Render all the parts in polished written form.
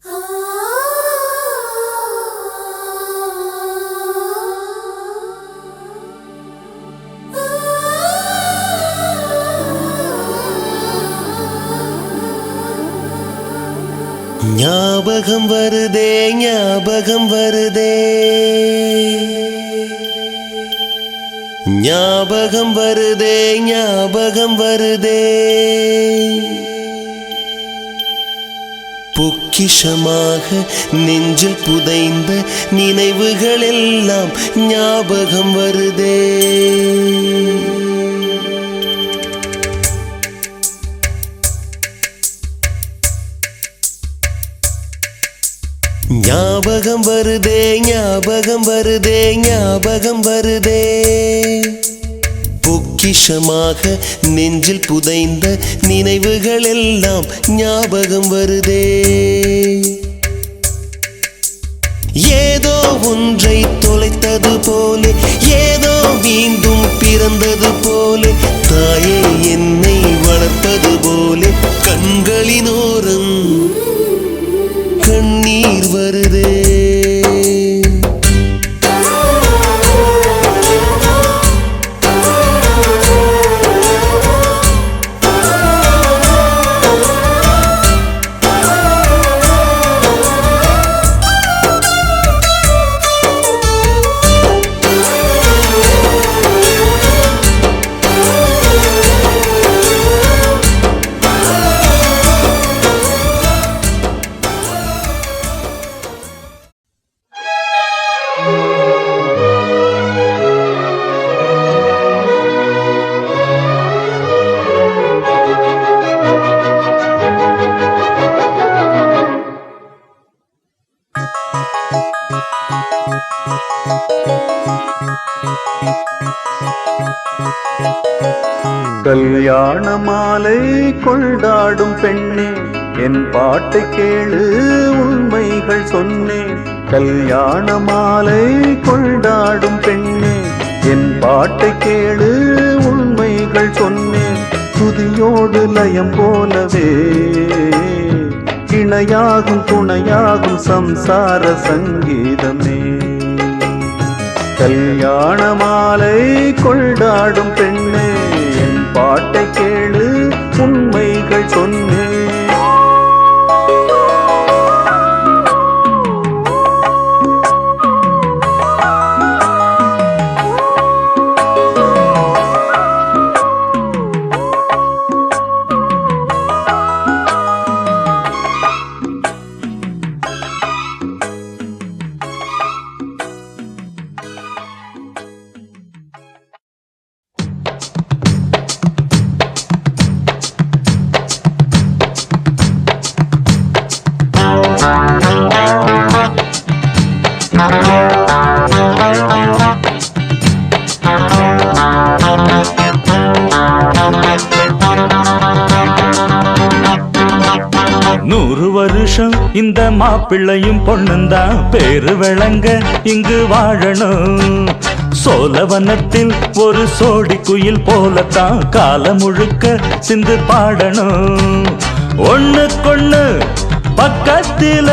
ஞாபகம் வருதே ஞாபகம் வருதே ஞாபகம் வருதே ஞாபகம் வருதே பொக்கிஷமாக நெஞ்சில் புதைந்த நினைவுகள் எல்லாம் ஞாபகம் வருதே ஞாபகம் வருதே ஞாபகம் வருதே ஞாபகம் வருதே பொக்கிஷமாக நெஞ்சில் புதைந்த நினைவுகள் எல்லாம் ஞாபகம் வருதே ஏதோ ஒன்றை தொலைத்தது போலே ஏதோ மீண்டும் பிறந்தது போலே தாயே என்னை வளர்ப்பது போலே கண்களினோரம் கண்ணீர் வருதே கல்யாண மாலை கொண்டாடும் பெண்ணே என் பாட்டை கேளு உண்மைகள் சொன்னேன் கல்யாண மாலை கொண்டாடும் பெண்ணே என் பாட்டை கேளு உண்மைகள் சொன்னேன் துதியோடு லயம் போலவே இணையாகும் துணையாகும் சம்சார சங்கீதமே கல்யாண மாலை கொண்டாடும் பெண்ணே என் பாட்டை கேளு உண்மைகள் சொன்னேன் வருஷம் இந்த மாப்பிள்ளையும் பொண்ணுந்தான் பேரு விளங்க இங்கு வாழணும் சோழவனத்தில் ஒரு சோடி குயில் போலத்தான் காலம் முழுக்க சிந்து பாடணும் ஒண்ணுக்கொண்ணு பக்கத்தில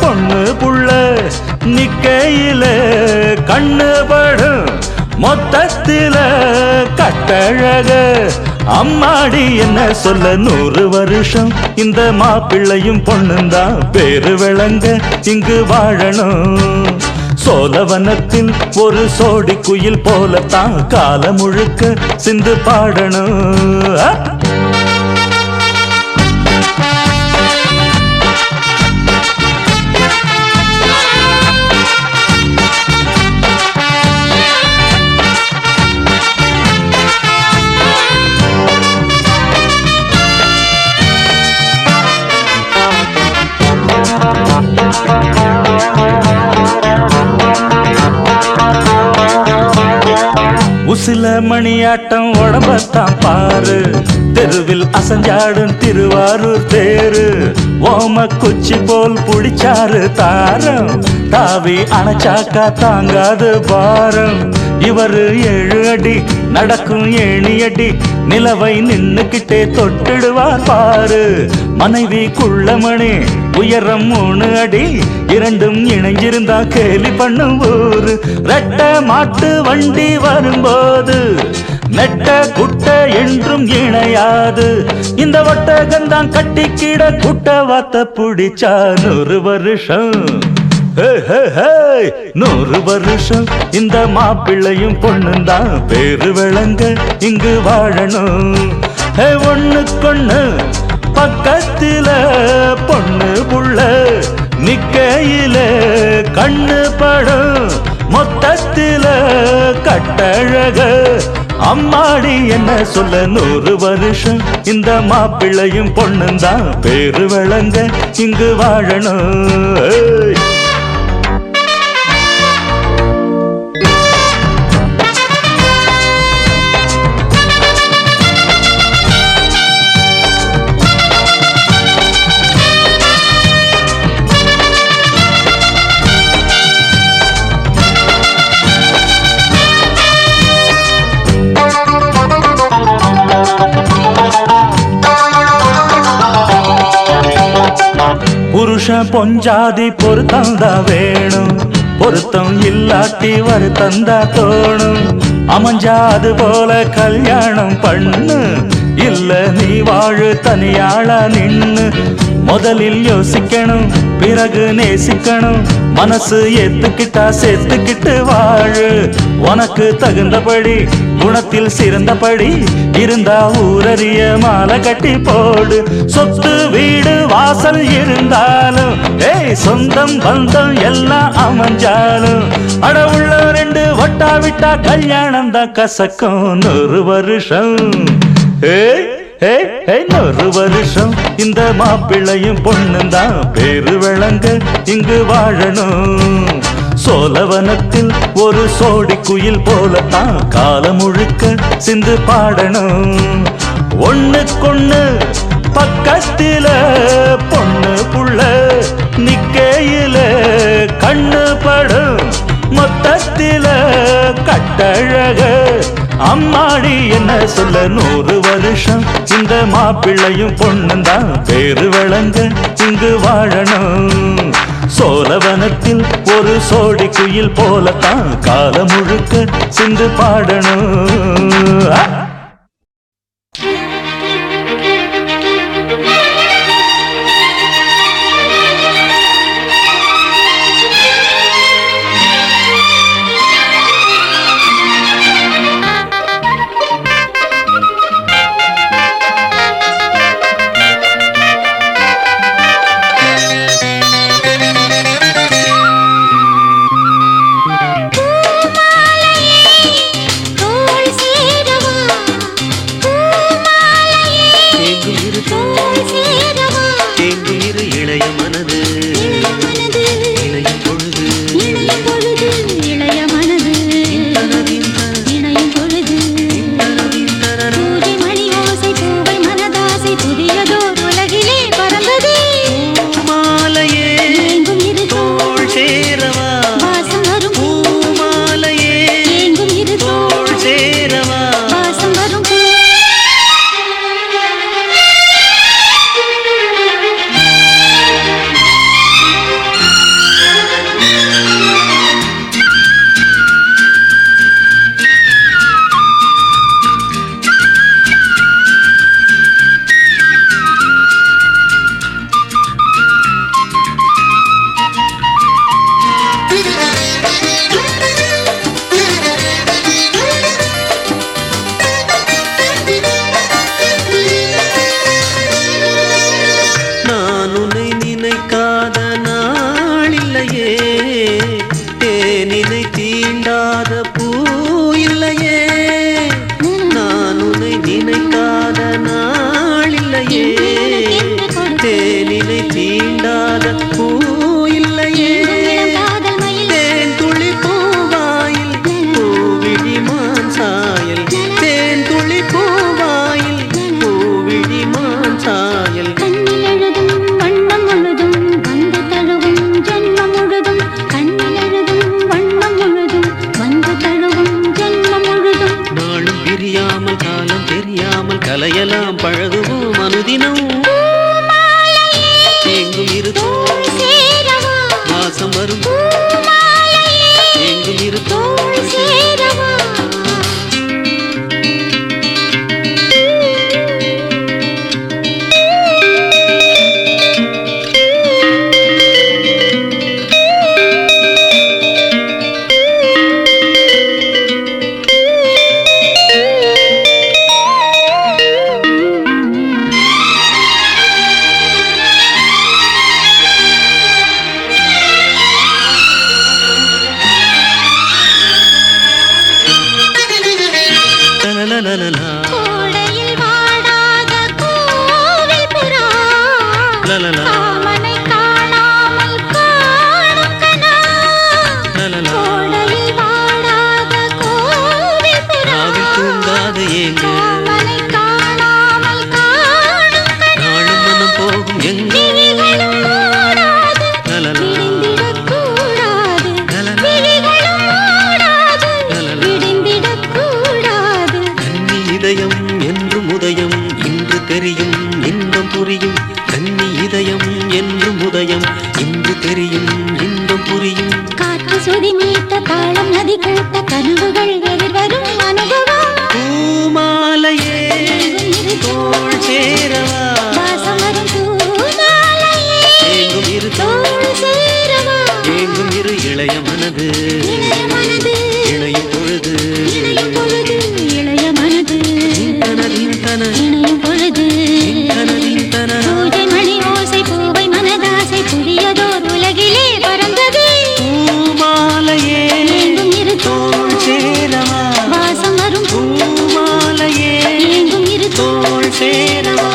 பொண்ணு புள்ள நிக்கையில கண்ணு படும் மொத்தத்தில கட்டழக அம்மாடி என்ன சொல்ல 100 வருஷம் இந்த மாப்பிள்ளையும் பொண்ணுந்தான் பேரு விளங்க இங்கு வாழணும் சோழவனத்தில் ஒரு சோடி குயில் போலத்தான் காலம் முழுக்க சிந்து பாடணும் உசில மணியாட்டம் உடம்பத்தான் பாரு தெருவில் அசஞ்சாடும் திருவாரூர் தேரு ஓம குச்சி போல் புடிச்சாரு தாரம் தாவி அணைச்சாக்கா தாங்காது பாரம் இவரு 7 அடி நடக்கும் 7 அடி நிலவை நின்னுக்கிட்டே தொட்டிடுவார் பாரு மனைவி குள்ளமணி உயரம் 3 அடி இரண்டும் இணைஞ்சிருந்தா கேலி பண்ணும் ஊரு. ரெட்ட மாட்டு வண்டி வரும்போது நெட்ட குட்ட என்றும் இணையாது. இந்த ஒட்டகந்தான் கட்டிக்கிட குட்ட வாத்த புடிச்சா 100 வருஷம். 100 வருஷம் இந்த மாப்பிள்ளையும் பொண்ணுந்தான் பேரு விளங்க இங்கு வாழணும். ஒண்ணுக்கொண்ணு பக்கத்தில பொண்ணு புள்ள நிக்கையில கண்ணு படும் மொத்தத்தில கட்டழக. அம்மாடி என்ன சொல்ல 100 வருஷம் இந்த மாப்பிள்ளையும் பொண்ணுந்தான் பேரு விளங்க இங்கு வாழணும். புருஷன் பொஞ்சாதி பொருத்தந்தா வேணும். பொருத்தம் இல்லாட்டி வருத்தந்தா தோணும். அமைஞ்சா அது போல கல்யாணம் பண்ணு. இல்ல நீ வாழு தனியாளா நின்னு. முதலில் யோசிக்கணும் பிறகு நேசிக்கணும். மனசு ஏத்துக்கிட்டா சேர்த்துக்கிட்டு வாழு. உனக்கு தகுந்தபடி குணத்தில் சிறந்தபடி இருந்தா ஊரறிய மாலை கட்டி போடு. சொத்து வீடு வாசல் இருந்தாலும் சொந்தம் பந்தம் எல்லாம் அமைஞ்சாலும் அட உள்ள 2 வட்டா விட்டா கல்யாணம் தான் கசக்கும். 100 வருஷம் 100 வருஷம் இந்த மாப்பிள்ளையும் பொண்ணுந்தான் பேரு விளங்க இங்கு வாழணும். சோழவனத்தில் ஒரு சோடி குயில் போலத்தான் காலம் முழுக்க சிந்து பாடணும். ஒண்ணுக்கொண்ணு பக்கத்தில பொண்ணு புள்ள நிக்கையில கண்ணு படும் மொத்தத்தில கட்டழக. அம்மாடி என்ன சொல்ல 100 வருஷம் இந்த மாப்பிள்ளையும் பொண்ணுந்தான் பேரு விளங்க இங்கு வாழணும். சோழவனத்தில் ஒரு சோடி குயில் போலத்தான் காலம் முழுக்க சிந்து பாடணும். எங்கும் இதயம் என்று முதயம் இன்று தெரியும் இன்பம் புரியும் கன்னி இதயம் என்று முதயம் இன்று தெரியும் இன்பம் புரியும் காற்று சுதி மீட்ட தாளம் நதி கூட்ட கனவுகள் எதிர்வரும் அனுபவம் பூமாலையே தோள் சேரவா வாசமரும் பூமாலையே எங்கும் இரு தோள் சேரவா எங்கும் இரு இளைய மனது இளைய மனது இணையும் பொழுது இணையும் பொழுது இளைய மனது தன இணையும் பொழுது தன பூஜை மணி ஓசை பூவை மனதாசை புதியதோர் உலகிலே பறந்தது பூமாலையே எங்கும் இரு தோள் சேரவா வாசம் வரும் பூமாலையே எங்கும் இரு தோள் சேரவா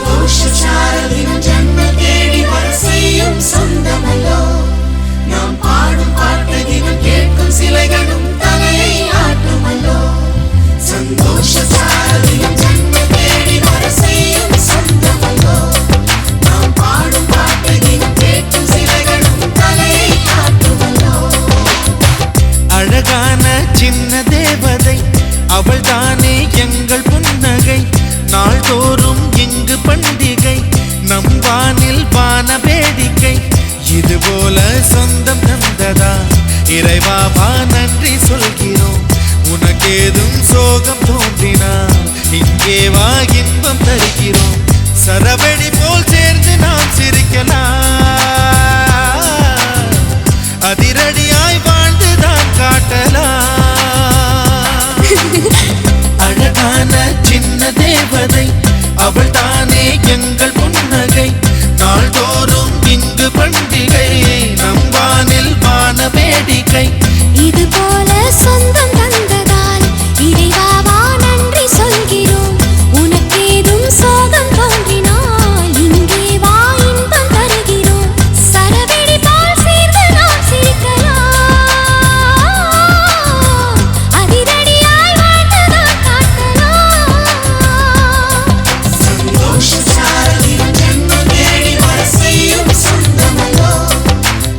சந்தோஷச்சாரதினம் ஜன்ம தேடி வர செய்யும் சொந்தமல்லோ நாம் பாடும் பாட்டு தினம் கேட்கும் சிலைகளும் தலையை ஆட்டுமல்லோ சந்தோஷச்சாரதினம் ஜன்ம தேடி வர செய்யும் சொந்தமல்லோ நாம் பாடும் பாட்டு தினம் கேட்கும் சிலைகளும் தலையை ஆட்டுமல்லோ அழகான சின்ன தேவதை அவள் தானே எங்கள் புன்னகை நாள்தோறும் இங்கு பண்டிகை நம் வானில் வான வேடிக்கை இதுபோல சொந்தம் தந்ததா இறைவாவா நன்றி சொல்கிறோம் உனக்கேதும் சோகம் தோன்றினால் இங்கே வா இன்பம் தருகிறோம் சரவெடி போல் சேர்ந்து நாம் சிரிக்கலாம் அதிரடியாய் வாழ்ந்துதான் காட்டலாம் அழகான சின்ன தேவதை அவள் தானே எங்கள் புன்னகை நாள்தோறும் இங்கு பண்டிகை நம் வானில் வான வேடிக்கை இது போல சொந்தம் தந்ததால் இறைவாவா நன்றி சொல்கிறோம் உனக்கேதும் சோகம் தோன்றினால் இங்கே வா இன்பம் தருகிறோம் சரவெடி போல் சேர்ந்து நாம் சிரிக்கலாம் அதிரடியாய் வாழ்ந்துதான் காட்டலாம் சந்தோஷச்சாரதினம் ஜன்ம தேடி வர செய்யும் சொந்தமல்லோ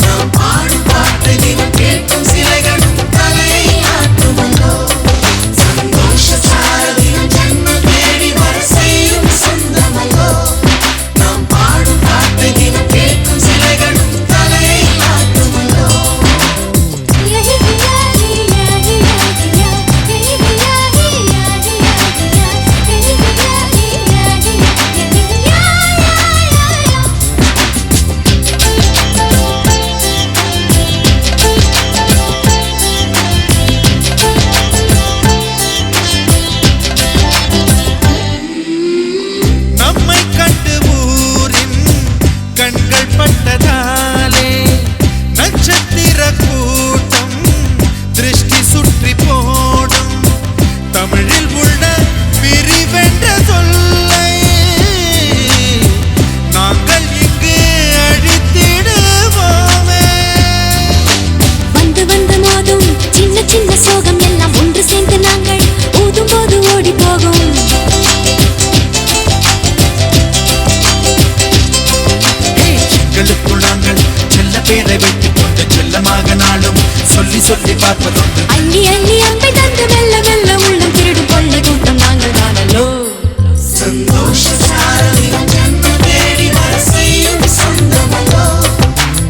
நாம் பாடும் பாட்டு தினம் கேட்கும் சிலைகளும் தலையை ஆட்டுமல்லோ சந்தோஷச்சாரதினம் ஜன்ம தேடி வர செய்யும் சொந்தமல்லோ நாம் பாடும் பாட்டு தினம் கேட்கும் சிலைகளும் தலையை ஆட்டுமல்லோ நம்மை கண்டு ஊரின் கண்கள் பட்டதாலே நட்சத்திர கூட்டம் திருஷ்டி சுற்றி போடும் தமிழில் உள்ள பிரிவென்ற சொல்லை நாங்கள் இங்கு அழித்திடுவோமே வந்து வந்து மோதும் சின்ன சின்ன சோகம் எல்லாம் ஒன்று சேர்ந்து நாங்கள் ஊதும் போது ஓடி போகும் எங்களுக்குள் நாங்கள் செல்ல பேரை வைத்துக் கொண்டு செல்லமாக நாளும் சொல்லி சொல்லி பார்ப்பதுண்டு அள்ளி அள்ளி அம்பை தந்து மெல்ல மெல்ல உள்ளம் திருடும் கொள்ளை கூட்டம் நாங்கள் தானல்லோ சந்தோஷச்சாரதினம் ஜன்ம தேடி வர செய்யும் சொந்தமல்லோ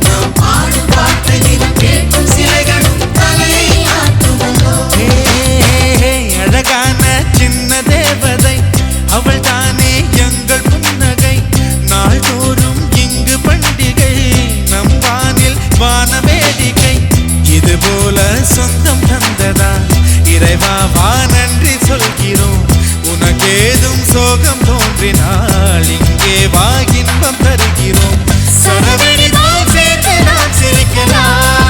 நாம் பாடும் பாட்டு தினம் கேட்கும் சிலைகளும் தலையை ஆட்டுமல்லோ அழகான சின்ன தேவதை அவள் தானே எங்கள் புன்னகை நாள்தோறும் இங்கு பண்டிகை நம் வானில் வான வேடிக்கை இதுபோல சொந்தம் தந்ததா இறைவா வா நன்றி சொல்கிறோம் உனக்கேதும் சோகம் தோன்றினால் இங்கே வா இன்பம் தருகிறோம் சரவெடி போல் சேர்ந்து நாம் சிரிக்கலாம்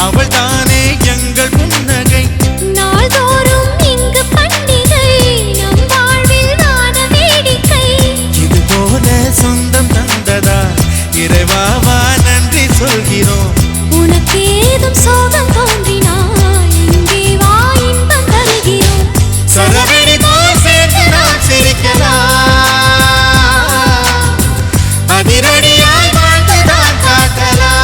அவள் தானே எங்கள் புன்னகை. நாள்தோறும் இங்கு பண்டிகை நம் வாழ்வில் வான வேடிக்கை. இது போல சொந்தம் தந்ததா இறைவாவா நன்றி சொல்கிறோம். உனக்கேதும் சோகம் தோன்றினால் இங்கே வா இன்பம் தருகிறோம். சரவெடி போல் சேர்ந்து நாம் சிரிக்கலாம். அதிரடியாய் வாழ்ந்துதான் காட்டலாம்.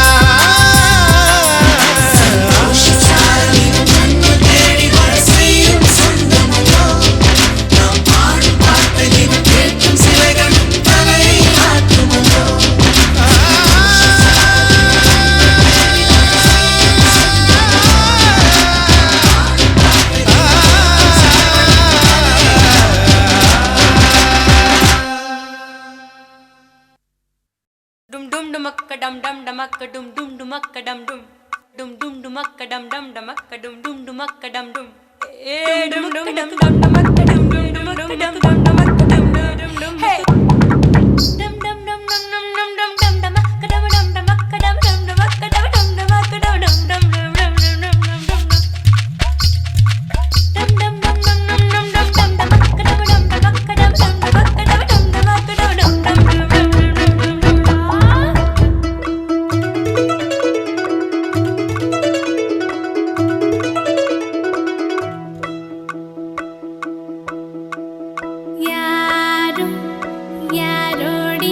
Dum dum dumakka dum dum dumakka dum dum dumakka dum dum dum dum dumakka dum dum dumakka dum dum dumakka dum dum dum dum dum dum dumakka dum dum dumakka dum dum dumakka dum dum dum hey dum dum dum dum dum dum dum dum dumakka dum dum dumakka dum dum dumakka dum dum dumakka dum dum dum dum dum dum dum dum dum dum dum dum dum dum dum dum dumakka dum dum dumakka dum dum dumakka dum dum dumakka dum dum dum dum யாரும் யாரோடி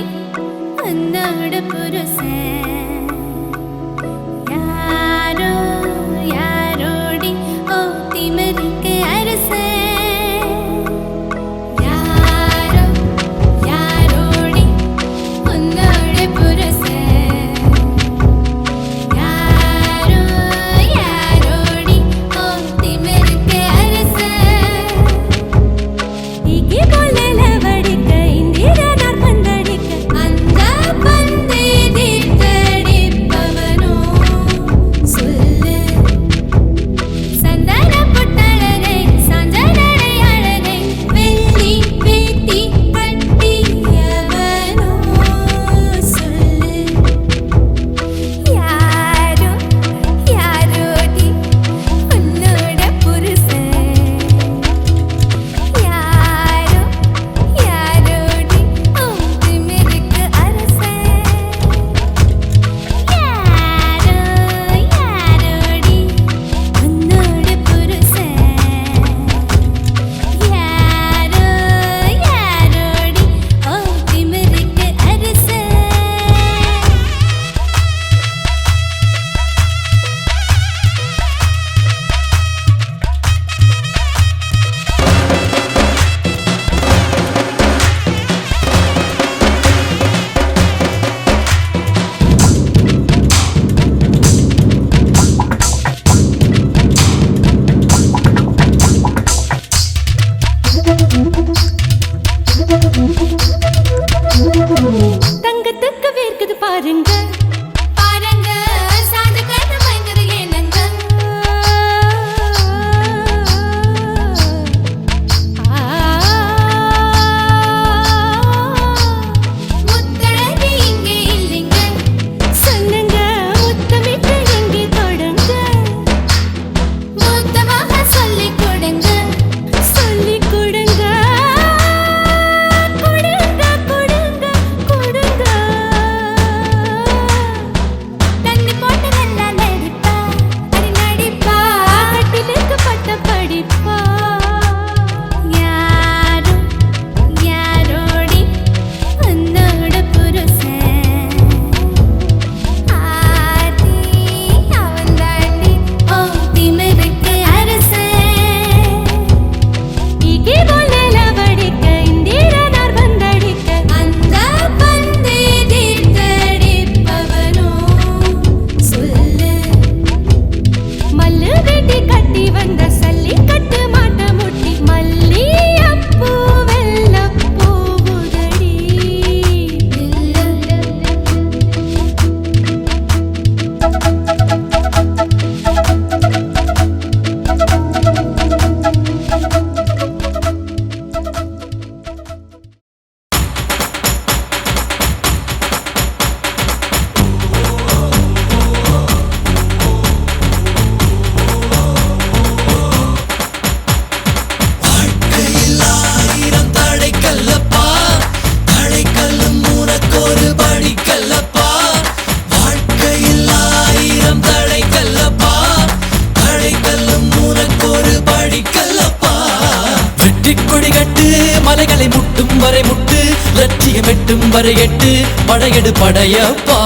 வரை எட்டு படையெடு படையப்பா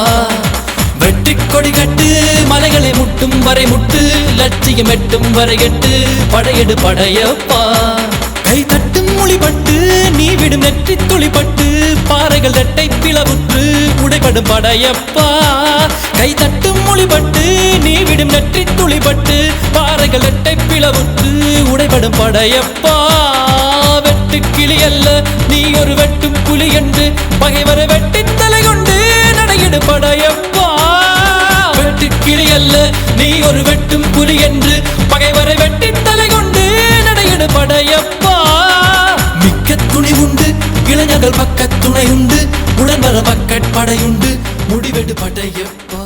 வெற்றி கொடி கட்டு மலைகளை முட்டும் வரை முட்டு லட்சியம் எட்டும் வரை எட்டு படையெடு படையப்பா கை தட்டும் மொழிபட்டு நீ விடும் நெற்றி துளிப்பட்டு பாறைகள் ரெட்டை பிளவுற்று உடைபடும் படையப்பா கை தட்டும் மொழிபட்டு நீ விடும் நெற்றி துளிப்பட்டு பாறைகள் ரெட்டை பிளவுற்று உடைபடும் படையப்பா வெட்டு கிளி அல்ல நீ ஒரு வெட்டும் புலி என்று பகைவரை வெட்டி தலை கொண்டு நடையிடு படையப்பா வெட்டு கிளி அல்ல நீ ஒரு வெட்டும் புலி என்று பகைவரை வெட்டி தலை கொண்டு நடையிடு படையப்பா மிக்க துணி உண்டு இளைஞர்கள் பக்க துணை உண்டு உடன் வர பக்கட் படையுண்டு முடிவெடு படையப்பா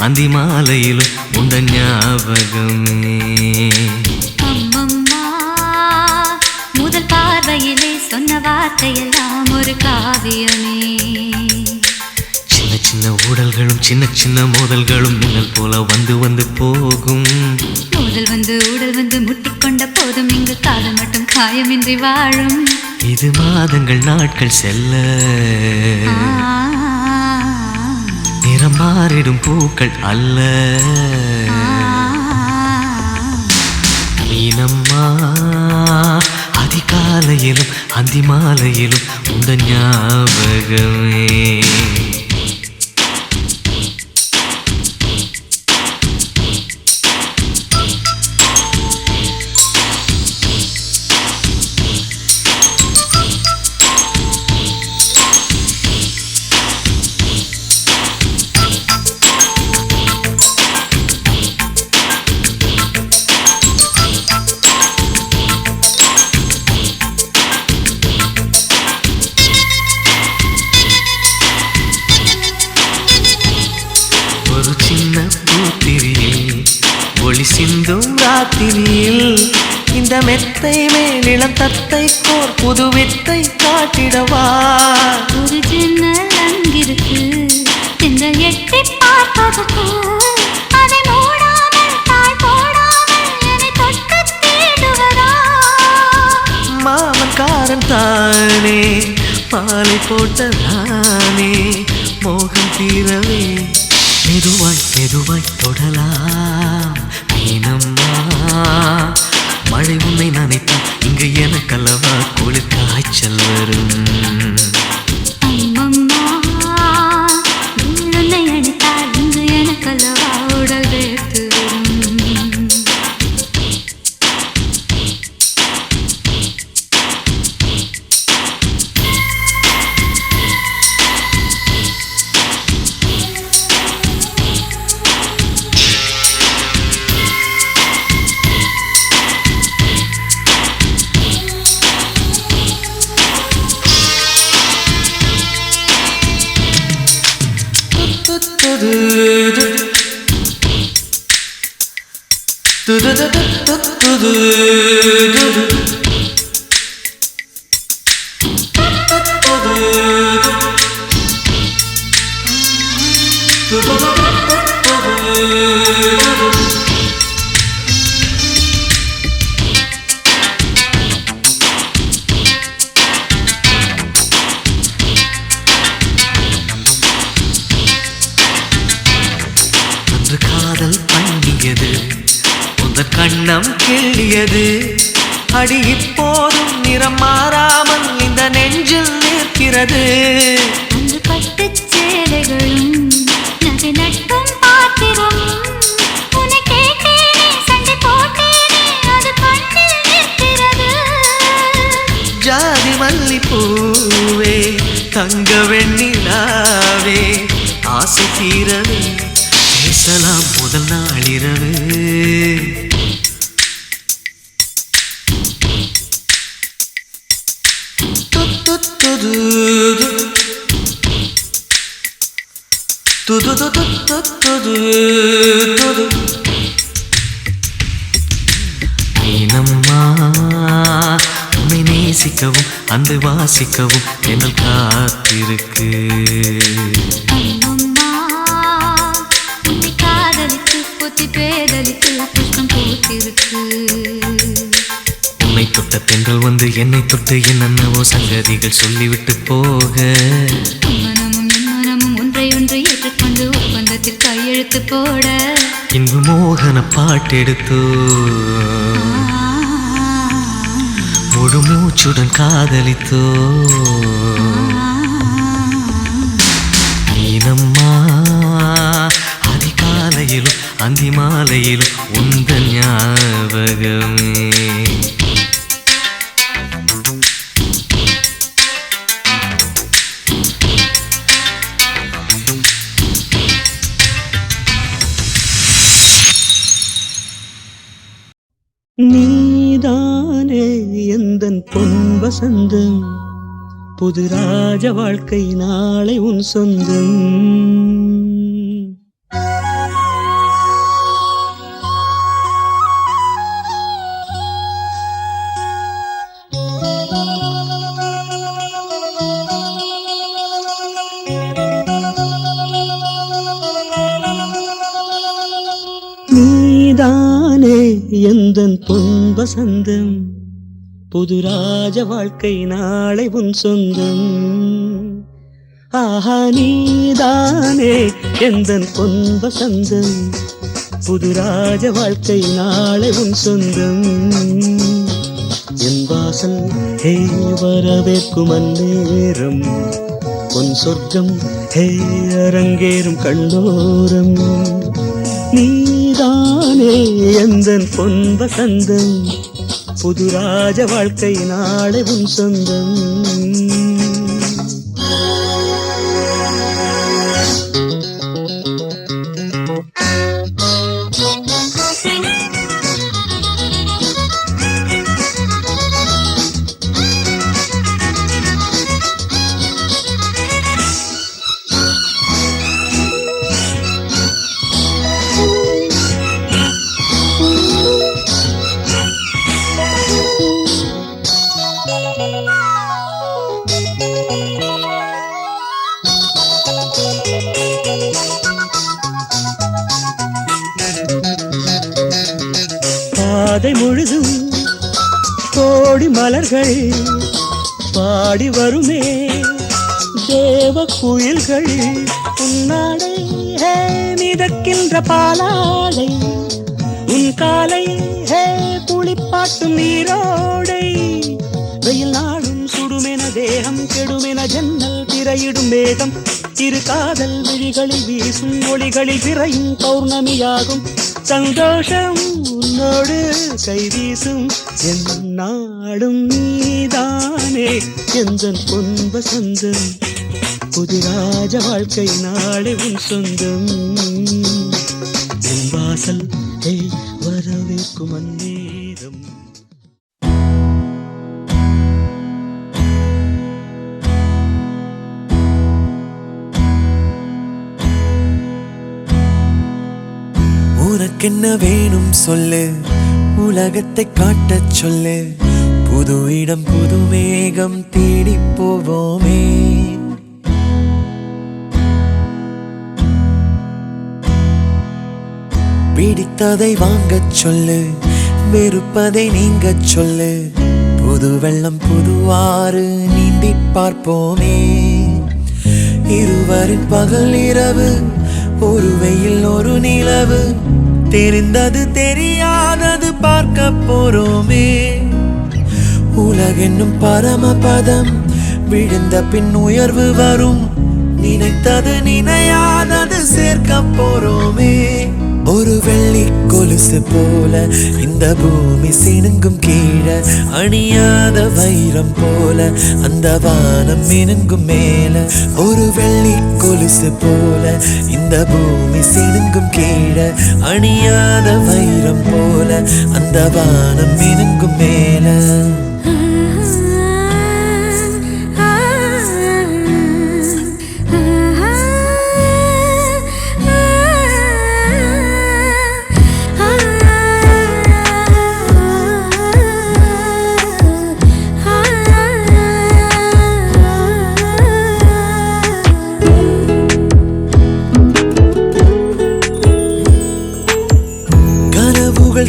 அந்தி மாலையிலும் உண்ட ஞாபகமே. அம்மம்மா, முதல் பார்வையிலே சொன்ன வார்த்தையெல்லாம் ஒரு காவியமே. சின்ன சின்ன ஊடல்களும் சின்ன சின்ன மோதல்களும் மின்னல் போல வந்து வந்து போகும். முதல் வந்து உடல் வந்து முட்டிக்கொண்ட போதும் இங்கு காதல் மட்டும் காயமின்றி வாழும். இது மாதங்கள் நாட்கள் செல்ல நிறம் மாறிடும் பூக்கள் அல்ல. மீனம்மா, அதிகாலையிலும் அந்தி மாலையிலும் உந்த ஞாபகமே. ஒரு சின்ன பூத்திரியில் ஒளி சிந்தும் ராத்திரியில் இந்த மெத்தை மேலிளம் தத்தை கோர் புது வித்தை காட்டிடவா. ஒரு ஜன்னல் அங்கிருக்கு திங்கள் எட்டி பார்ப்பதற்கு. அதை மூடாமல் தாழ் போடாமல் என்னை தொட்டு தேடுவதா. மாமன்காரன் தானே மாலை போட்டதானே மோகம் தீரவே மெதுவாய் மெதுவாய் தொடலாம். மீனம்மா, மழை உன்னை நினைத்தால் இங்கு எனக்கல்லவா குளிர் காய்ச்சல் வரும். அம்மம்மா, உன்னை அணைத்தால் இங்கு எனக்கல்லவா உடல் வேர்த்து வரும். அன்று காதல் பண்ணியது உந்தன் கண்ணம் கிள்ளியது. அடி இப்போதும் நிறம் மாறாமல் இந்த நெஞ்சில் நிற்கிறது. அன்று பட்டுச் சேலைகளும் நகை நட்டும் பாத்திரம். உன்னை கேட்டேனே, சண்டை போட்டேனே, அது கண்ணில் நிற்கிறது. ஜாதி மல்லி பூவே தங்க வெண்ணிலாவே ஆசை தீரவே பேசலாம் முதல் நாளிரவு. மீனம்மா, உன்னை நேசிக்கவும் அந்த வாசிக்கவும் என்னல் காத்திருக்கு. அம்மம்மா, உன்னை காதலித்து புத்தி பேதலித்து புஷ்பம் பூத்திருக்கு. உன்னை தொட்ட தென்றல் வந்து என்னை தொட்டு என்னென்னவோ சங்கதிகள் சொல்லிவிட்டு போக. மனமும் என் மனமும் ஒன்றை ஒன்று ஏற்றுக்கொண்டு ஒப்பந்தத்தில் கையெழுத்து போட. இன்பு மோகன பாட்டெடுத்தோ முழு மூச்சுடன் காதலித்தோ. மீனம்மா, அதிகாலையிலும் அந்தி மாலையிலும் உந்த ஞாபகமே. நீதானே எந்தன் பொன் வசந்தம், புது ராஜ வாழ்க்கை நாளை உன் சொந்தம். நீதானே எந்தன் பொன் வசந்தம் புது ராஜ வாழ்க்கை நாளை உன் சொந்தம் ஆஹா நீதானே எந்தன் பொன் வசந்தம் புது ராஜ வாழ்க்கை நாளை உன் சொந்தம் என் வாசல் ஹே வரவேற்கும் அந்நேரம் பொன் சொர்க்கம் ஹே அரங்கேறும் கண்ணோரம் நீதானே எந்தன் பொன் வசந்தம் புது ராஜ வாழ்க்கை நாளை உன் சொந்தம் பாதை முழுதும் கோடி மலர்கள் பாடி வருமே தேவ குயில்கள் உன்னாடை ஹே மிதக்கின்ற பாலாடை உன் காலை ஹே குளிப்பாட்டும் நீரோடை வெயில் நாடும் சுடுமென தேகம் கெடுமென ஜன்னல் திரையிடும் மேகம் இரு காதல் விழிகளில் வீசும் ஒளிகளில் விரையும் பௌர்ணமியாகும் சந்தோஷம் உன்னோடு கை வீசும் என் நாடும் நீதானே எந்தன் பொன் வசந்தம் புது ராஜ வாழ்க்கை நாளை உன் சொந்தம் என் வாசல் வரவேற்கும் அந்நேரம் உனக்கென்ன வேணும் சொல்லு உலகத்தை காட்டச் சொல்லு புது இடம் புது மேகம் தேடி போவோமே பிடித்ததை வாங்கச் சொல்லு வெறுப்பதை நீங்கச் சொல்லு புது வெள்ளம் புதுவாறு நீந்தி பார்ப்போமே இருவரின் பகல் இரவு ஒரு வெயில் ஒரு நிலவு தெரிந்தது தெரியாதது பார்க்க போறோமே உலகென்னும் பரமபதம் விழுந்த பின் உயர்வு வரும் நினைத்தது நினையாதது சேர்க்க போறோமே ஒரு வெள்ளி கொலுசு போல இந்த பூமி சினுங்கும் கீழே அணியாத வைரம் போல அந்த வானம் மினுங்கும் மேல ஒரு வெள்ளி கொலுசு போல இந்த பூமி சினுங்கும் கீழே அணியாத வைரம் போல அந்த வானம் மினுங்கும் மேல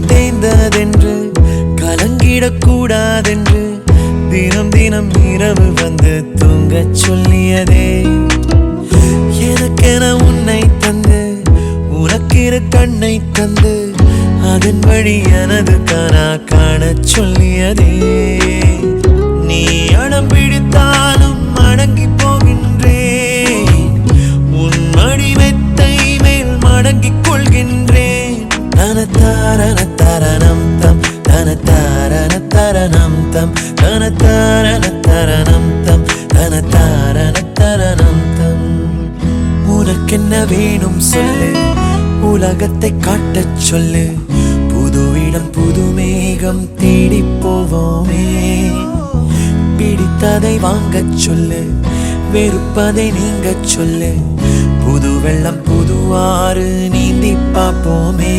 தேய்ந்ததென்று கலங்கிடக்கூடாதென்று தினம் தினம் இரவு வந்து தூங்கச் சொல்லியதே எனக்கென உன்னை தந்து உனக்கிரு கண்ணை தந்து அதன் வழி எனது கனா காணச் சொல்லியதே நீ அடம் பிடித்தாலும் அடங்கி போகின்றேன் உன் மடி மெத்தை மேல் மடங்கிக் கொள்கின்றேன் தனதாரண தரணம் தம் தனதாரண தரணம் தம் தனதாரண தரணம் தம் தனதாரண தரணம் தம் உனக்கென்ன வேணும் சொல்லு உலகத்தை காட்டச் சொல்லு புது இடம் புது மேகம் தேடி போவோமே பிடித்ததை வாங்கச் சொல்லு வெறுப்பதை நீங்கச் சொல்லு புது வெள்ளம் புதுவாறு நீந்தி பார்ப்போமே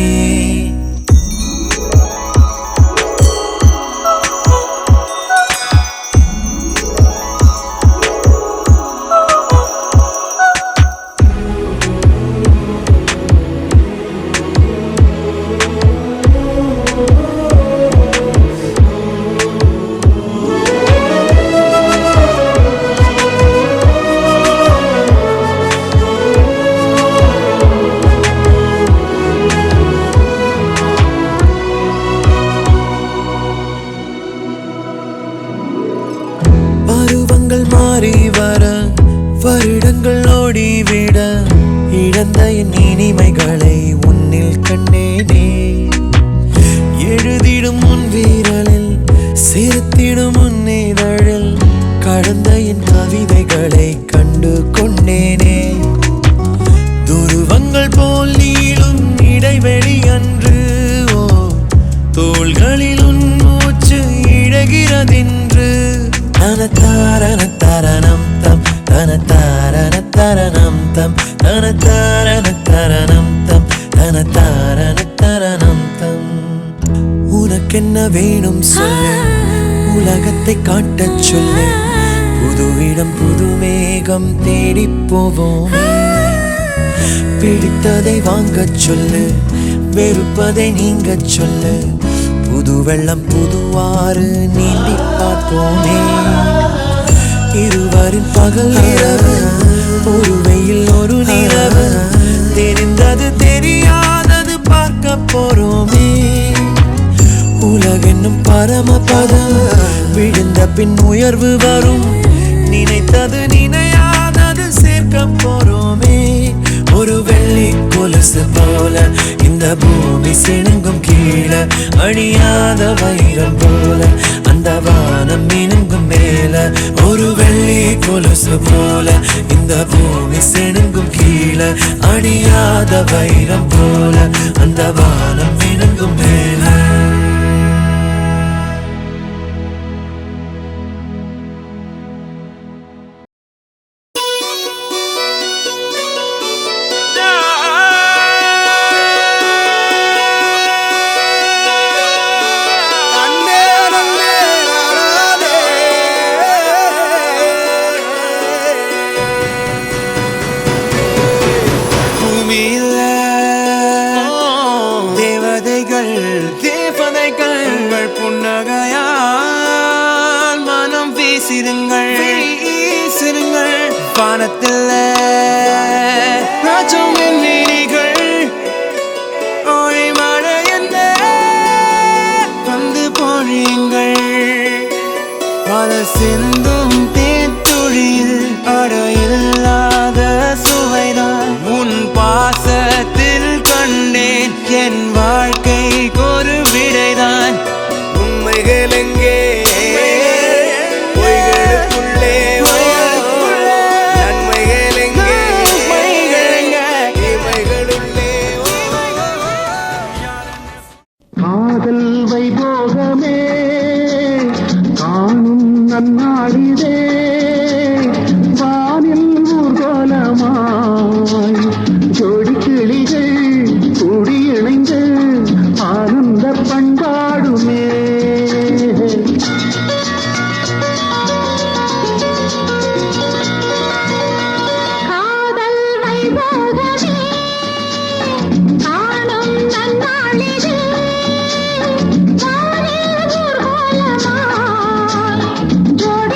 கவிதைகளை உன்னில் கண்டேனே. எழுதிடும் உன் வீரலில் சிரித்திடும் உன் இதழில் கடந்த என் கவிதைகளை கண்டு கொண்டேனே. துருவங்கள் போல் நீளும் இடைவெளி அன்று ஓ தோள்களில் உன் மூச்சு இழகிறதென்று. தனதாரண தரணம் தம் தனதாரண தரணம் தம் தனதாரண தரணம் தம் தனதாரண தரணம் தம். உனக்கென்ன வேணும் சொல்லு, உலகத்தை காட்டச் சொல்லு. புது இடம் புது மேகம் தேடி போவோம். பிடித்ததை வாங்கச் சொல்லு, வெறுப்பதை நீங்கச் சொல்லு. புது வெள்ளம் புதுவாறு நீந்தி பார்ப்போமே. இருவரின் பகல் இரவு, ஒரு வெயில் ஒரு நிலவு. தெரிந்தது தெரியாதது பார்க்க போறோமே. உலகென்னும் பரமபதம், விழுந்த பின் உயர்வு வரும். நினைத்தது நினையாதது சேர்க்க போறோமே. ஒரு வெள்ளி கொலுசு போல இந்த பூமி சிணுங்கும் கீழே. அழியாத வைரம் போல அந்த வானம் மினுங்கும் மேல. ஒரு வெள்ளி கொலுசு போல இந்த பூமி சிணுங்கும் கீழே. அழியாத வைரம் போல அந்த வானம் மினுங்கும் மேல. வானத்தில் ராஜம் எண்ணிகள் ஒளி மழை என்ன வந்து பொழியுங்கள். பல சிந்தும் தேத்துழியில் அடையில்லாத சுவைதான் உன் பாசத்தில் கண்டேன். என் வாழ்க்கைக்கு ஒரு விடைதான். உண்மைகள் எங்கே நன்னாளிதே வானில் ஊர்கோலமாய் ஜோடி கிளிகள் கூடி இணைந்து ஆனந்த பண்பாடுமே. காதல் வைபோகமே காணும் நன்னாளிதே வானில் ஊர்கோலமாய் ஜோடி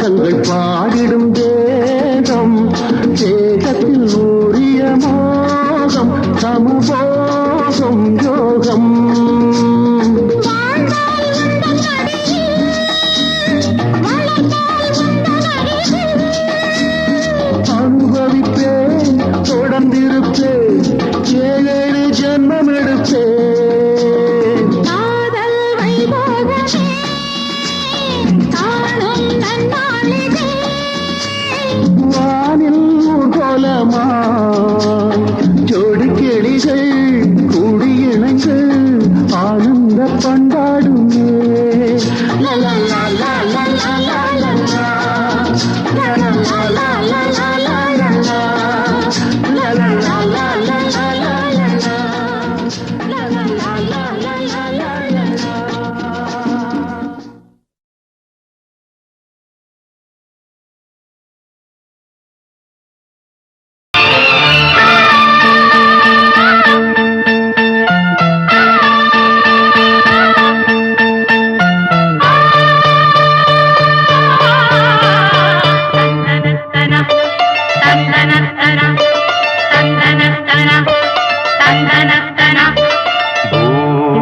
ராகங்கள் பாடிடும் தேகம் தேகத்தில் ஊறிய மோகம் சமபோகம் யோகம் அனுபவிப்பேன் தொடர்ந்திருப்பேன் 7 ஜென்மம் எடுப்பேன் காதல் வைபோகமே காணும் நன்னாளிதே வானில் ஊர்கோலமாய் ஜோடி கிளிகள் கூடியிணைந்து ஆனந்த பண்பாடுமே லலலா லலலா லலலா லலலா லலலா லலலா லலலா லலலா லலலா லலலா லலலா லலலா.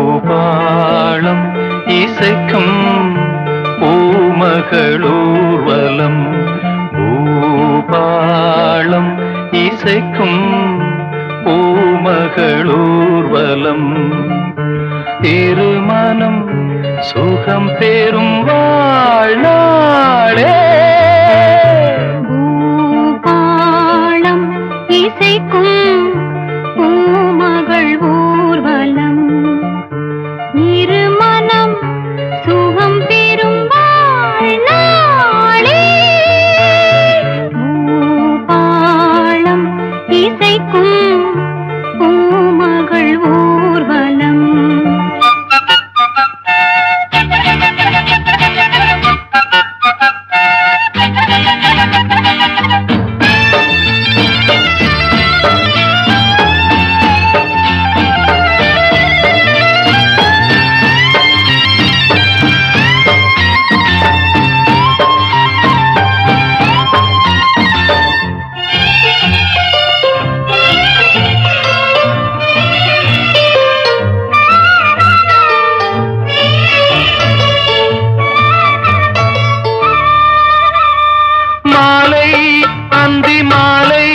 பூபாளம் இசைக்கும் பூமகளூர்வலம் பூபாளம் இசைக்கும் பூமகளூர்வலம் திருமணம் சுகம் பெறும் வாழ்நாளே பூபாளம் இசைக்கும் பூமகள் ஊர்வலம் இருமனம் சுகம் பெறும் வாழ்நாளே பூபாளம் இசைக்கும் பூமகள் ஊர்வலம் மாலை அந்தி மாலை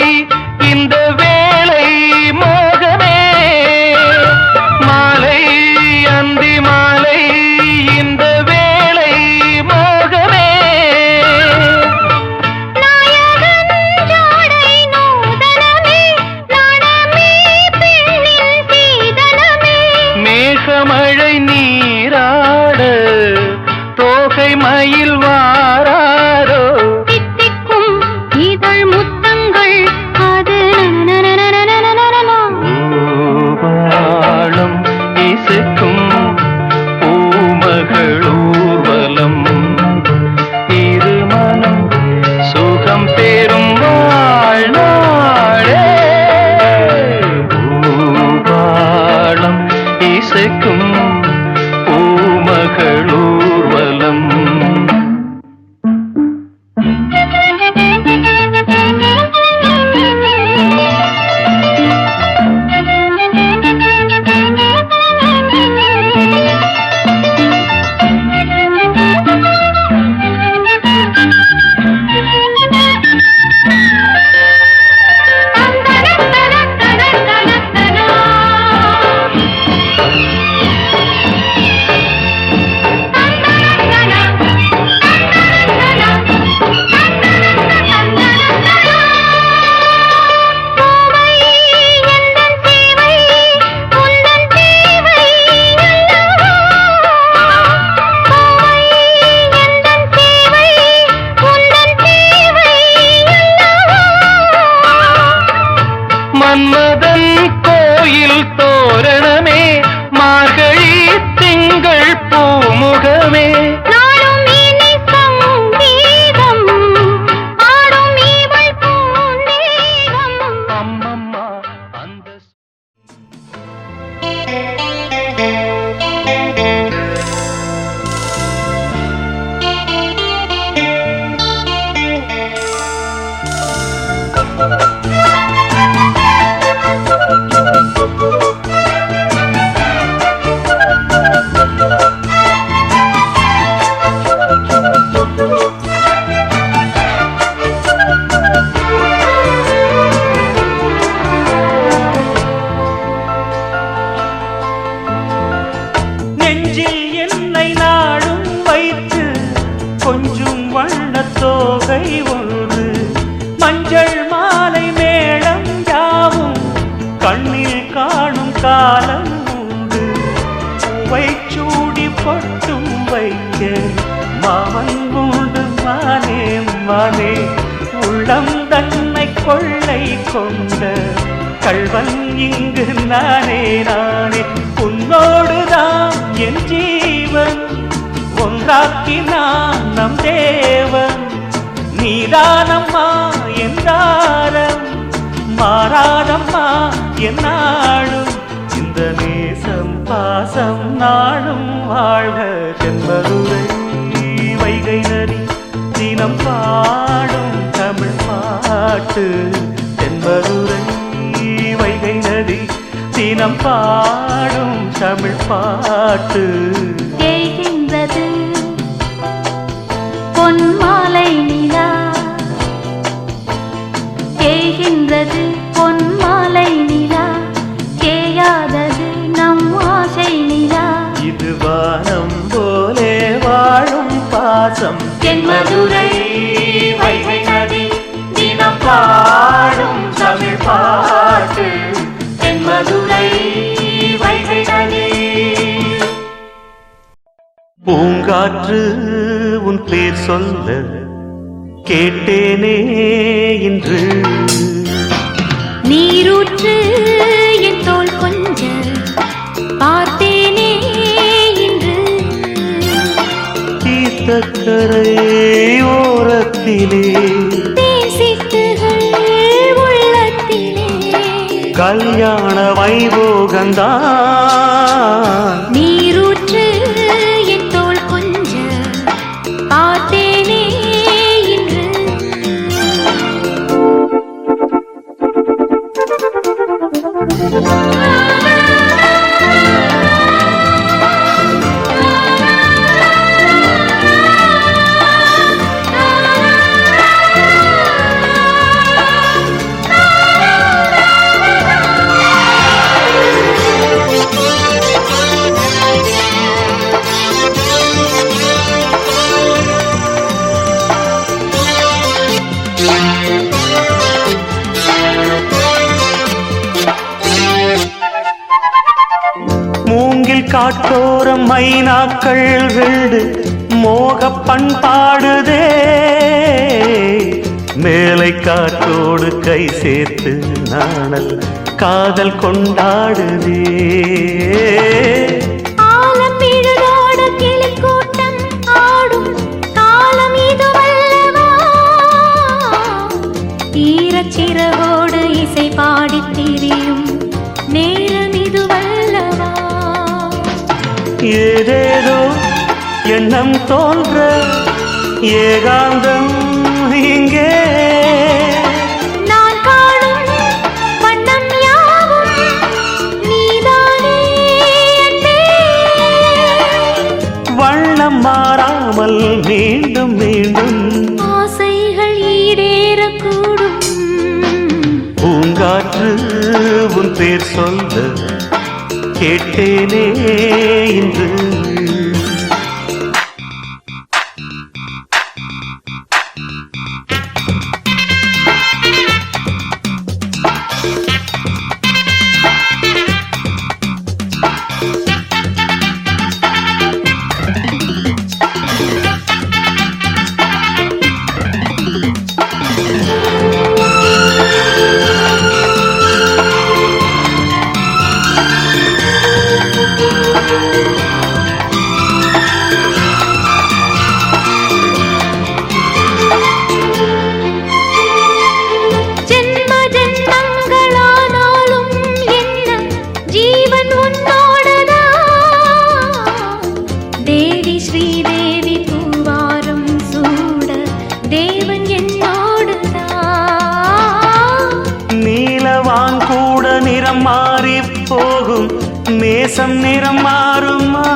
இந்த வேளை மோகமே மாலை அந்தி மாலை இந்த வேளை மோகமே நாயகன் ஜாடை நூதனமே நாணமே பெண்ணின் சீதனமே மேகமழை நீராட தோகை மயில் வாராரோ தித்திக்கும் இதழ் முத்தங்கள் அது நனநனநனநனநனநன. பூபாளம் இசைக்கும் பூமகளூர்வலம் இருமனம் சுகம் பெறும் வாழ்நாளே பூபாளம் இசைக்கும் பூமகளூர்வலம் தோகை ஒன்று மஞ்சள் மாலை மேளம் யாவும் கண்ணில் காணும் காலம் உண்டு பூவை சூடி பொட்டும் வைக்க மாமன் உண்டு மானே மானே உள்ளம் தன்னை கொள்ளை கொண்ட கள்வன் இங்கு நானே நானே உன்னோடுதான் என் ஜீவன் ஒன்றாக்கினான் நம் தேவன் நீதானம்மா என்றாரம் மாறாதம்மா என்னாலும் இந்த நேசம் பாசம் நாளும் வாழ்க தென்பதுரை வைகை நதி தினம் பாடும் தமிழ் பாட்டு தென்பதுரை வைகை நதி தினம் பாடும் தமிழ் பாட்டு தேய்கின்றது பொன்மாலை நிலா தேய்கின்றது பொன்மாலை நிலா தேயாதது நம் ஆசை நிலா இது வானம் போலே வாழும் பாசம் தென்மதுரை வைகை நதி தினம் பாடும் தமிழ் பாட்டு தென்மதுரை வைகை நதி பூங்காற்று உன் பேர் சொல்ல கேட்டேனே இன்று நீரூற்று என் தோள் கொஞ்ச பார்த்தேனே இன்று தீர்த்தக்கரை ஓரத்திலே தேசித்துகள் உள்ளத்திலே கல்யாண வைபோகந்தான் நீரூற்று என் தோள் கொஞ்ச பார்த்தேனே இன்று மூங்கில் காட்டோரம் மைனாக்கள் வீடு மோக பண்பாடுதே மேலை காற்றோடு கை சேர்த்து நாணல் காதல் கொண்டாடுதே ஆலம் இழுதோடு கிளிக்கூட்டம் ஆடும் காலம் இதுவல்லவா ஈரச்சிறகோடு இசை பாடித் திரியும் நேரம் இதுவல்லவா ஏதேதோ எண்ணம் தோன்ற ஏகாந்தம் இங்கே நான் காணும் வண்ணம் யாவும் நீதானே அன்பே வண்ணம் மாறாமல் மீண்டும் மீண்டும் ஆசைகள் ஈடேறக்கூடும் பூங்காற்று உன் பேர் சொல்ல கேட்டேனே இன்று ஜென்ம ஜென்மங்களானாலும் என்ன ஜீவன் உன்னோடதா தேவி ஸ்ரீதேவி பூவாரம் சூட தேவன் என்னோடுதா நீலவான் கூட நிறம் மாறி போகும் நேசம் நிறம் மாறுமா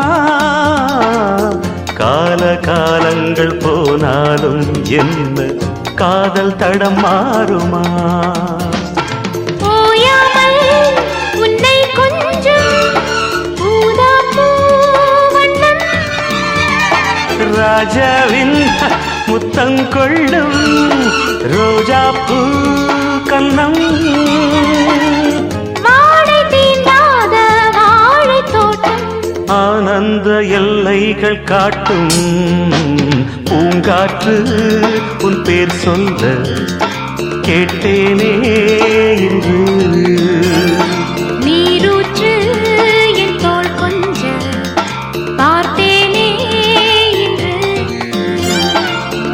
கால காலங்கள் போனாலும் என்ன காதல் தடம் மாறுமா ஓயாமல் உன்னை கொஞ்சம் ஊதாப்பூ வண்ணம் ராஜாவின் முத்தங்கொள்ளும் ரோஜாப்பூ கன்னம் வாடை தீண்டாத வாழை தோட்டம் ஆனந்த எல்லைகள் காட்டும் பூங்காற்று உன் பேர் சொல்ல கேட்டேனே இன்று நீரூற்று என் தோள் கொஞ்ச பார்த்தேனே இன்று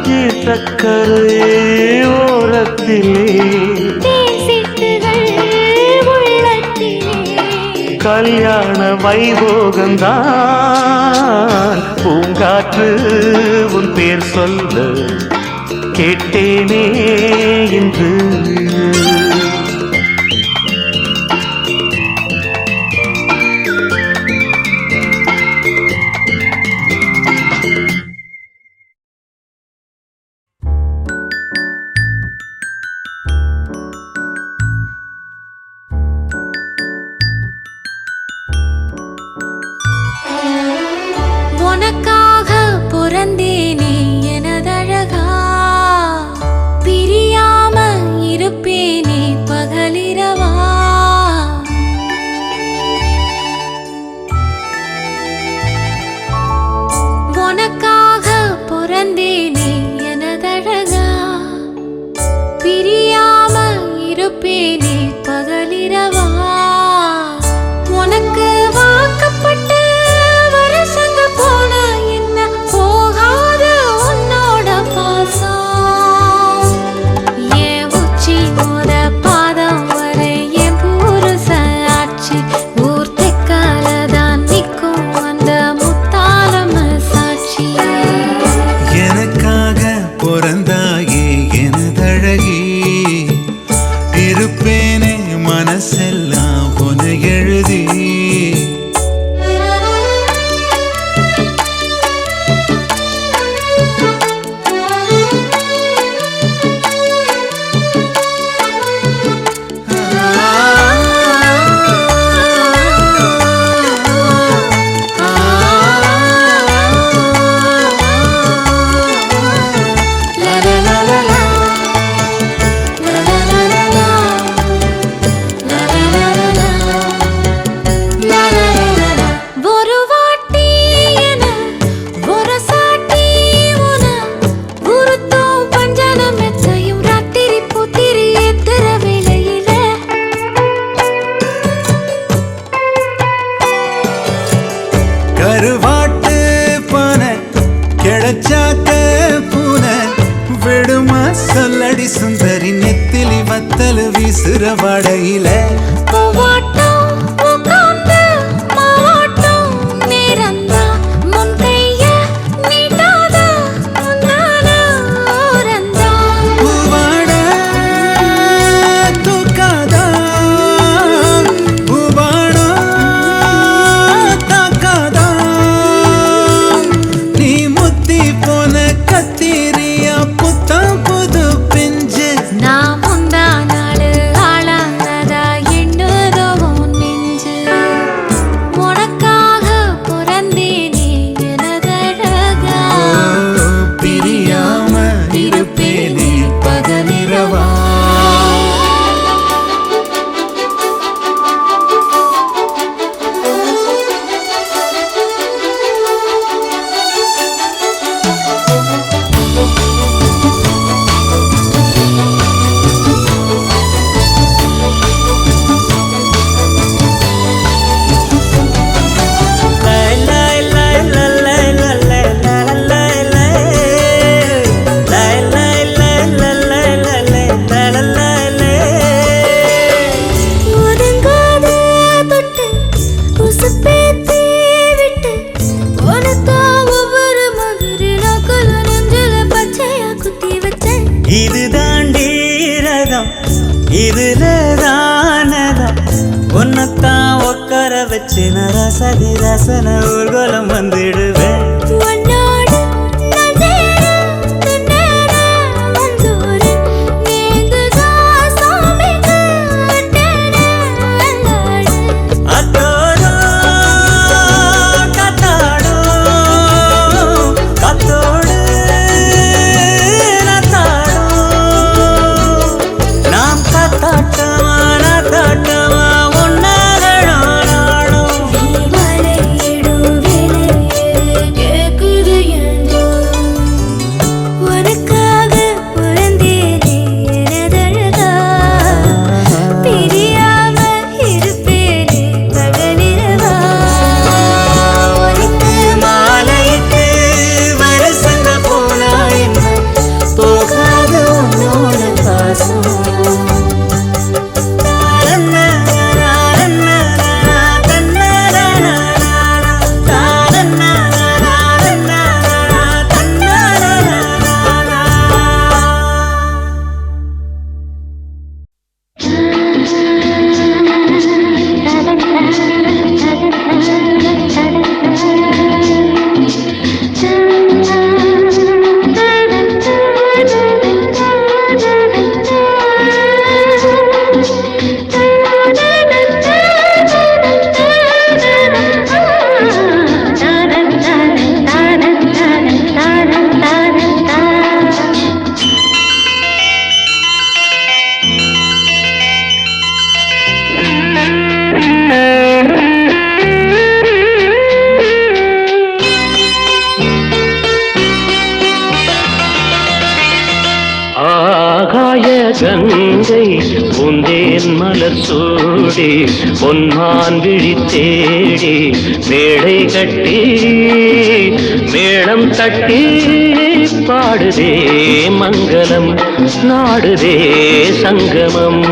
தீர்த்தக்கரை ஓரத்திலே தேன் சிட்டுகள் உள்ளத்திலே கல்யாண வைபோகந்தான் பூங்காற்று உன் பேர் சொல்ல கேட்டேனே இன்று உனக்காக பிறந்தேனே எனதழகா பிரியாம இருப்பேனே பகலிரவா உனக்காக பிறந்தேனே எனதழகா பிரியாம இருப்பேனே பகலிரவா உனக்கு வாக்கப்பட்ட வருஷங்க போன என்ன போகாத உன்னோட பாசம் என் உச்சி மோத பாதம் வரை என் புருஷ ஆட்சி ஊர் தெக்காலதான் நிற்கும் அந்த முத்தாரம் சாட்சி எனக்காக பிறந்தாயே எனதழகி இருப்பேனே மனசெல்லாம் உன எழுதி ஒரு வாட்டி என ஒரு சாட்டி உன உருத்தும் பஞ்சனம் எத்தையும் ராத்திரி புத்திரி எத்திர வேளையில கருவாட்டு பானை கிடைச்சாக்க பூனை விடுமா சொல்லடி சுந்தரி நெத்திலி வத்தல் வீசுற வடையில பூவாட்டம் உட்கார்ந்து மாவாட்டம் நேரந்தா முன் கைய நீட்டாத முன்னால ஓரந்தா பூவாட தூக்காதா பூவாடா தாக்காதா நீ முத்தி போன கத்திரியா புத்தம் புது பிஞ்சு நான் முந்தா நாளு ஆளானதா எண்ணுதோ உன் நெஞ்சு உனக்காக பிறந்தேனே எனதழகா பிரியாம இருப்பேனே பகலிரவா ஒதுங்காத தொட்டு உசுப்பேத்தி விட்டு உனக்கா ஒவ்வொரு மாதிரி நக்குல நெஞ்சில பச்சையா குத்தி வச்சேன் இது தாண்டி ரகம் இதுல தானதம் உன்னத்தான் உட்கார வச்சு நான் ரசதி ரசன ஊர்கோலம் வந்துடுவேன் உன்னோடு நான் சேர திண்டேற வந்தோரு நேங்குதா சாமிக்கு அட்டேன அல்லாடு அத்தோடோ கத்தாடோ கத்தோடு ஆகாய கங்கை பூந்தேன் மலர் சூடி பொன்மான் விழி தேடி மேடை கட்டி மேளம் தட்டி பாடுதே மங்களம் நாடுதே சங்கமம்.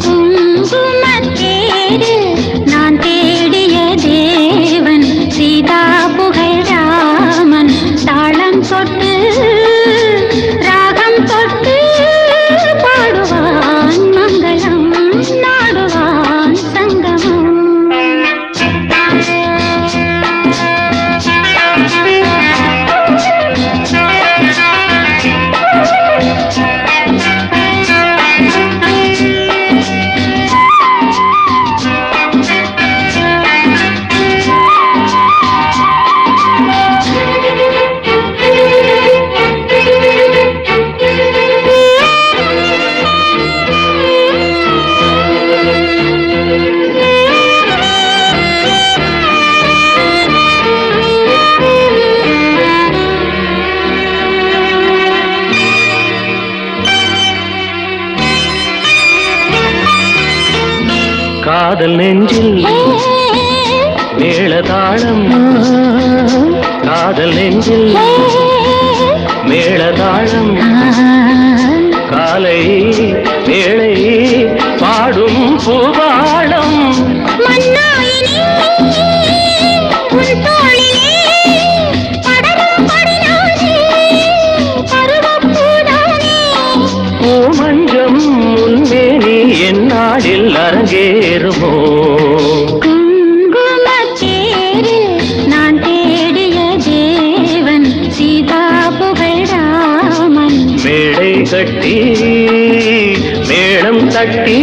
குங்குமத்தேரு நான் தேடிய தேவன் சீதா புகழ் ராமன் தாளம் தொட்டு ராகம் தொட்டு பாடுவான் மங்களம் நாடுவான் சங்கமம். காதல் நெஞ்சில் மேளதாளம் காதல் நெஞ்சில் மேளதாளம் காலை வேளை பாடும் பூபாளம் பூமஞ்சம் முன்மேனி என்னாடில் அரங்கேறுமோ. குங்குமத்தேரு நான் தேடிய தேவன் சீதா புகழ் ராமன் மேடை கட்டி மேளம் தட்டி